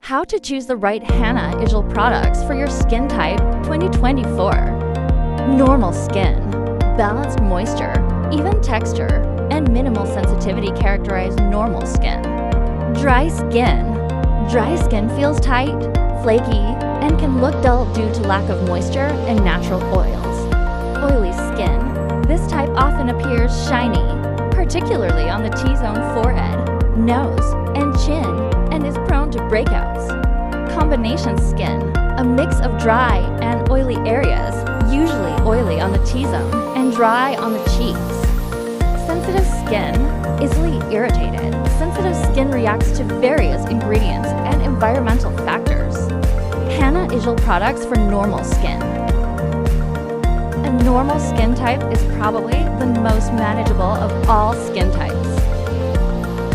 How to choose the right Hanna Isul products for your skin type 2024. Normal skin, balanced moisture, even texture, and minimal sensitivity characterize normal skin. Dry skin. Dry skin feels tight, flaky, and can look dull due to lack of moisture and natural oils. Oily skin. This type often appears shiny, particularly on the T-zone forehead, nose, and chin, and is prone to breakouts. Combination skin, a mix of dry and oily areas, usually oily on the T-zone and dry on the cheeks. Sensitive skin, easily irritated. Sensitive skin reacts to various ingredients and environmental factors. Hanna Isul products for normal skin. A normal skin type is probably the most manageable of all skin types.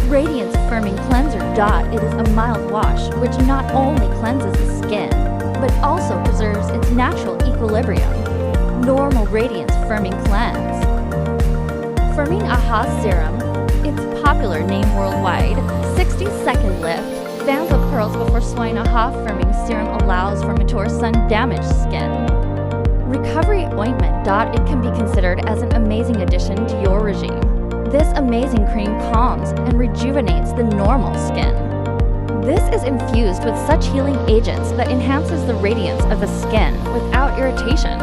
Radiance Firming Cleanser Dot. It is a mild wash which not only cleanses the skin, but also preserves its natural equilibrium. Normal Radiance Firming Cleanse. Firming Aha Serum. Its popular name worldwide, 60-second lift. Fans of pearls before swine Aha Firming Serum allows for mature sun-damaged skin. Recovery Ointment. It can be considered as an amazing addition to your regime. This amazing cream calms and rejuvenates the normal skin. This is infused with such healing agents that enhances the radiance of the skin without irritation.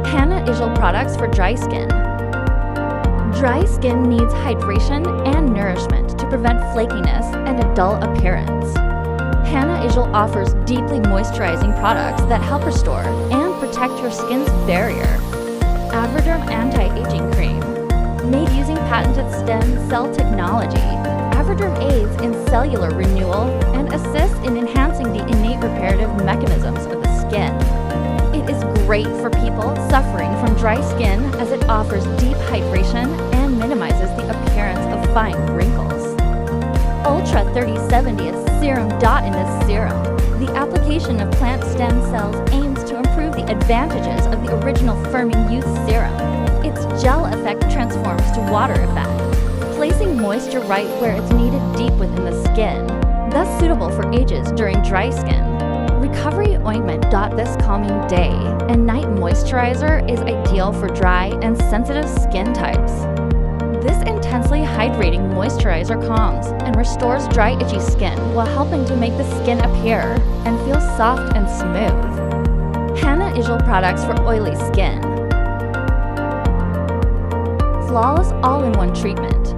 Hanna Isul products for dry skin. Dry skin needs hydration and nourishment to prevent flakiness and a dull appearance. Hanna Isul offers deeply moisturizing products that help restore and protect your skin's barrier. Avoderm Anti-Aging Cream. Made using patented stem cell technology, Avoderm aids in cellular renewal and assists in enhancing the innate reparative mechanisms of the skin. It is great for people suffering from dry skin as it offers deep hydration and minimizes the appearance of fine wrinkles. Ultra 30/70 Serum. In this serum, the application of plant stem cells aims to improve the advantages of the original Firming Youth Serum. Its gel effect transforms to water effect, placing moisture right where it's needed deep within the skin, thus suitable for ages during dry skin. Recovery Ointment. This calming day and night moisturizer is ideal for dry and sensitive skin types. This intensely hydrating moisturizer calms and restores dry, itchy skin while helping to make the skin appear and feel soft and smooth. Hanna Isul products for oily skin. Flawless all-in-one treatment.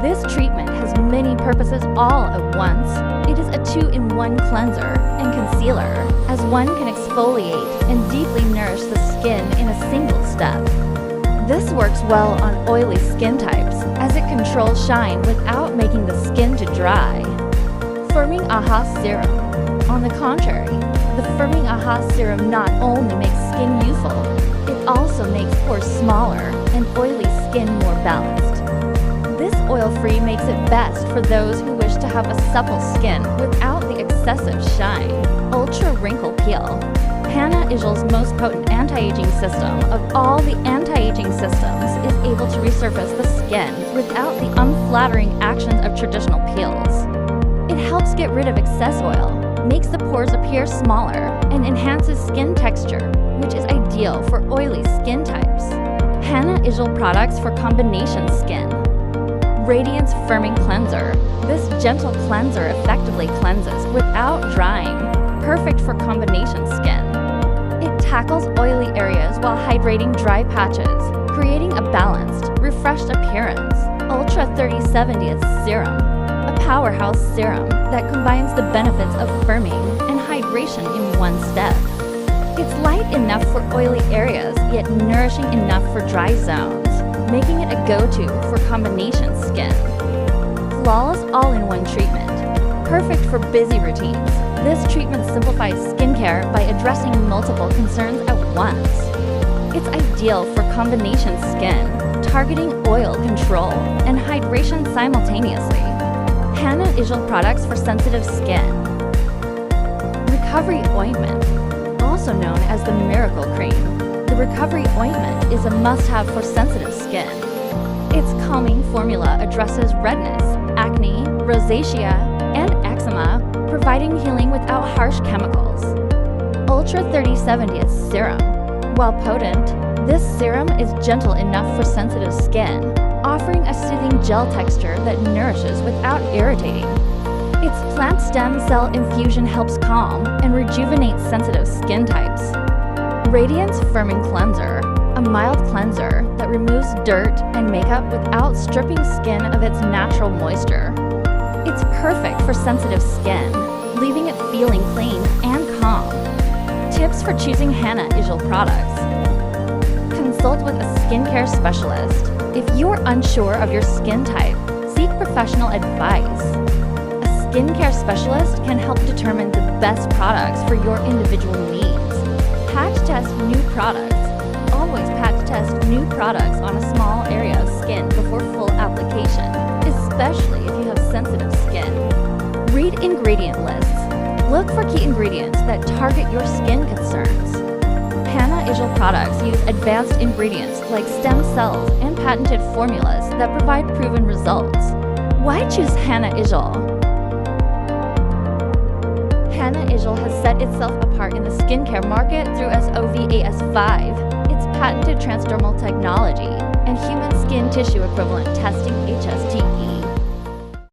This treatment has many purposes all at once. It is a 2-in-1 cleanser and concealer, as one can exfoliate and deeply nourish the skin in a single step. This works well on oily skin types, as it controls shine without making the skin too dry. Firming Aha Serum. On the contrary, the Firming Aha Serum not only makes skin youthful, it also makes pores smaller and oily skin more balanced. This oil-free makes it best for those who wish to have a supple skin without the excessive shine. Ultra Wrinkle Peel. Hanna Isul's most potent anti-aging system of all the anti-aging systems is able to resurface the skin without the unflattering actions of traditional peels. It helps get rid of excess oil, makes the pores appear smaller, and enhances skin texture, which is ideal for oily skin types. Hanna Isul products for combination skin. Radiance Firming Cleanser. This gentle cleanser effectively cleanses without drying, perfect for combination skin. It tackles oily areas while hydrating dry patches, creating a balanced, refreshed appearance. Ultra 30/70 Serum. A powerhouse serum that combines the benefits of firming and hydration in one step. It's light enough for oily areas, yet nourishing enough for dry zones, making it a go-to for combination skin. Flawless all-in-one treatment. Perfect for busy routines. This treatment simplifies skincare by addressing multiple concerns at once. It's ideal for combination skin, targeting oil control and hydration simultaneously. Hanna Isul products for sensitive skin. Recovery Ointment. Also known as the Miracle Cream, the Recovery Ointment is a must-have for sensitive skin. Its calming formula addresses redness, acne, rosacea, and eczema providing healing without harsh chemicals. Ultra 3070 is serum. While potent, this serum is gentle enough for sensitive skin, offering a soothing gel texture that nourishes without irritating. Its plant stem cell infusion helps calm and rejuvenate sensitive skin types. Radiance Firming Cleanser, a mild cleanser that removes dirt and makeup without stripping skin of its natural moisture. It's perfect for sensitive skin, leaving it feeling clean and calm. Tips for choosing Hanna Isul products. Consult with a skincare specialist. If you're unsure of your skin type, seek professional advice. A skincare specialist can help determine the best products for your individual needs. Patch test new products. Always patch test new products on a small area of skin before full application, especially if you have sensitive skin. Read ingredient lists. Look for key ingredients that target your skin concerns. Hanna Isul products use advanced ingredients like stem cells and patented formulas that provide proven results. Why choose Hanna Isul? Hanna Isul has set itself apart in the skincare market through SOVAS5, its patented transdermal technology, and human skin tissue equivalent testing HSTE.